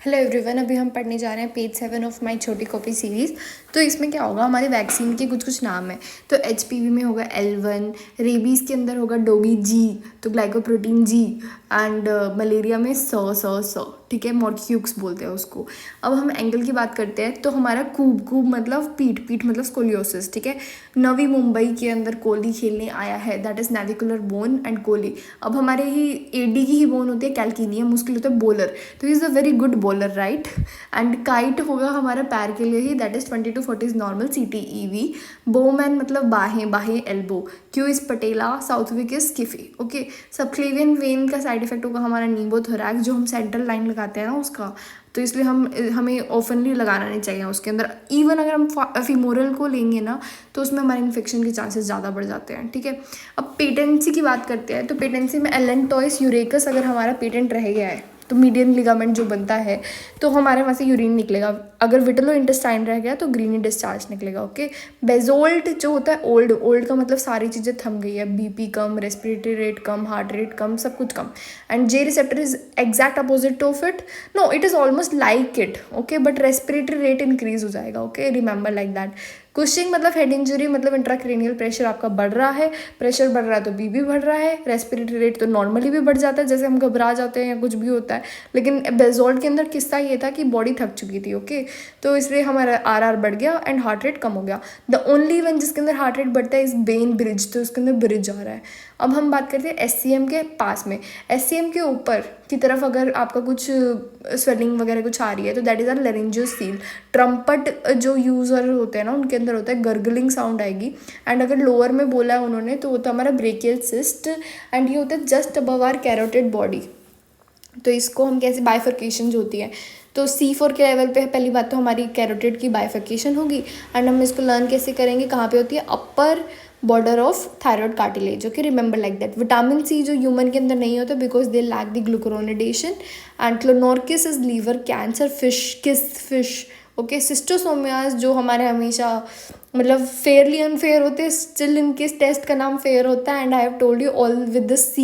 Hello everyone, अभी हम पढ़ने जा रहे हैं पेज 7 ऑफ माय छोटी कॉपी सीरीज़। तो इसमें क्या होगा, हमारे वैक्सीन के कुछ नाम है। तो HPV में होगा L1, रेबीज़ के अंदर होगा डोगी जी, तो ग्लाइकोप्रोटीन जी, एंड मलेरिया में सौ ठीक है, मॉर्क्यूक्स बोलते हैं उसको। अब हम एंगल की बात करते हैं, तो हमारा कूब मतलब पीठ मतलब स्कोलियोसिस, ठीक है। नवी मुंबई के अंदर कोहली खेलने आया है, that is navicular bone and Kohli. अब हमारे ही AD की ही बोन होती है कैल्किनियम, उसके लिए होता है बॉलर, तो is a very good bowler right. And kite होगा हमारा पैर के लिए ही, that is 20 to 40 normal CTEV। Bowman मतलब बाहें elbow. Q is patella, Southwick is स्किफी। ओके, सबक्लेवियन वेन का साइड इफेक्ट होगा हमारा नीमोथोरैक्स, जो हम सेंट्रल लाइन लगाते हैं ना उसका, तो इसलिए हमें ओपनली लगाना नहीं चाहिए उसके अंदर। इवन अगर हम फीमोरल को लेंगे ना, तो उसमें हमारे इन्फेक्शन के चांसेस ज़्यादा बढ़ जाते हैं, ठीक है। अब पेटेंसी की बात करते हैं, तो पेटेंसी में एलेंटॉइस यूरेकस अगर हमारा पेटेंट रह गया है, तो मीडियन लिगामेंट जो बनता है, तो हमारे वहाँ से यूरिन निकलेगा। अगर विटेलो इंटेस्टाइन रह गया तो ग्रीनी डिस्चार्ज निकलेगा। ओके, बेजोल्ट जो होता है ओल्ड का मतलब सारी चीज़ें थम गई है, BP कम, रेस्पिरेटरी रेट कम, हार्ट रेट कम, सब कुछ कम। And J receptor is exact opposite of it, no it is almost like it, okay, but respiratory rate increase हो जाएगा। Okay, remember like that. Cushing मतलब हेड इंजरी, मतलब इंट्राक्रेनियल प्रेशर आपका बढ़ रहा है, प्रेशर बढ़ रहा है तो BP बढ़ रहा है, रेस्पिरेटरी रेट तो नॉर्मली भी बढ़ जाता है, जैसे हम घबरा जाते हैं या कुछ भी होता है। लेकिन बेजोल्ट के अंदर किस्सा ये था कि बॉडी थक चुकी थी, ओके, तो इसलिए हमारा RR बढ़ गया एंड हार्ट रेट कम हो गया। द ओनली वन जिसके अंदर हार्ट रेट बढ़ता है इस बेन ब्रिज, तो उसके अंदर ब्रिज आ रहा है। अब हम बात करते हैं SCM के पास में। SCM के ऊपर की तरफ अगर आपका कुछ स्वेलिंग वगैरह कुछ आ रही है, तो दैट इज़ अ लेरिंजियोसील। ट्रम्पट जो यूज़र होते हैं ना, उनके अंदर होता है गर्गलिंग साउंड आएगी। एंड अगर लोअर में बोला है उन्होंने, तो वो तो हमारा ब्रेकियल सिस्ट, एंड ये होता है just above our carotid body. तो इसको हम कैसे, बाइफर्केशन जो होती है, तो C4 के लेवल पे पहली बात तो हमारी कैरोटिड की बाइफर्केशन होगी। एंड हम इसको लर्न कैसे करेंगे, कहाँ पे होती है, upper border of thyroid cartilage. Okay, remember like that. Vitamin C जो ह्यूमन के अंदर नहीं होता because they lack the glucuronidation. And Clonorchis is liver cancer, fish. Okay, schistosomiasis जो हमारे हमेशा मतलब फेयरली अनफेयर होते हैं, स्टिल इनके टेस्ट का नाम फेयर होता है। And I have told you all with the C,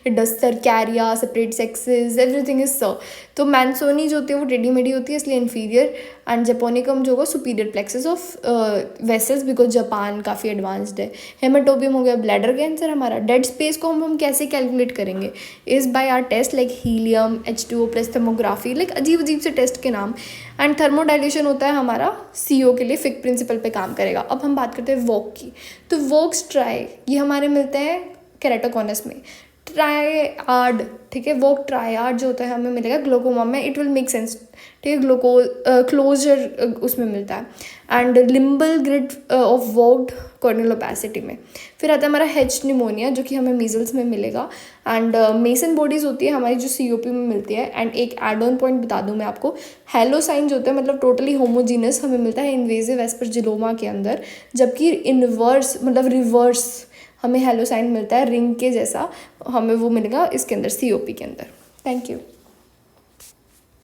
it does cercaria, separate sexes, everything is sir. तो मैंसोनी जो होती है वो टेढ़ी-मेढ़ी होती है, इसलिए इन्फीरियर। एंड जेपोनिकम जो होगा superior plexus of vessels, because Japan काफ़ी एडवांस्ड है। हेमाटोबियम हो गया ब्लैडर कैंसर हमारा। डेड स्पेस को हम कैसे कैलकुलेट करेंगे, is by our test like helium, H2O plus thermography, like अजीब से टेस्ट के नाम। एंड थर्मोडाइलेशन होता है हमारा CO के लिए, फिक प्रिंसिपल पे काम करेगा। अब हम बात करते हैं वोक की, तो वोक्स ट्राई ये हमारे मिलते हैं केराटोकॉनस में। ट्राइआड, ठीक है, वोक ट्राइआड जो होता है हमें मिलेगा ग्लोकोमा में, इट विल मेक सेंस, ठीक है, क्लोजर उसमें मिलता है। एंड लिम्बल ग्रिड ऑफ वोक्ड कॉर्निलोपैसिटी में। फिर आता है हमारा H निमोनिया, जो कि हमें मीजल्स में मिलेगा। एंड मेसन बॉडीज़ होती है हमारी जो COP में मिलती है। एंड एक एड ऑन पॉइंट बता दूं मैं आपको, हेलोसाइन जो होता है मतलब टोटली होमोजीनस हमें मिलता है इन्वेजिव एस्परजिलोमा के अंदर, जबकि इनवर्स मतलब रिवर्स हमें हेलोसाइन मिलता है रिंग के जैसा, हमें वो मिलेगा इसके अंदर COP के अंदर। Thank you.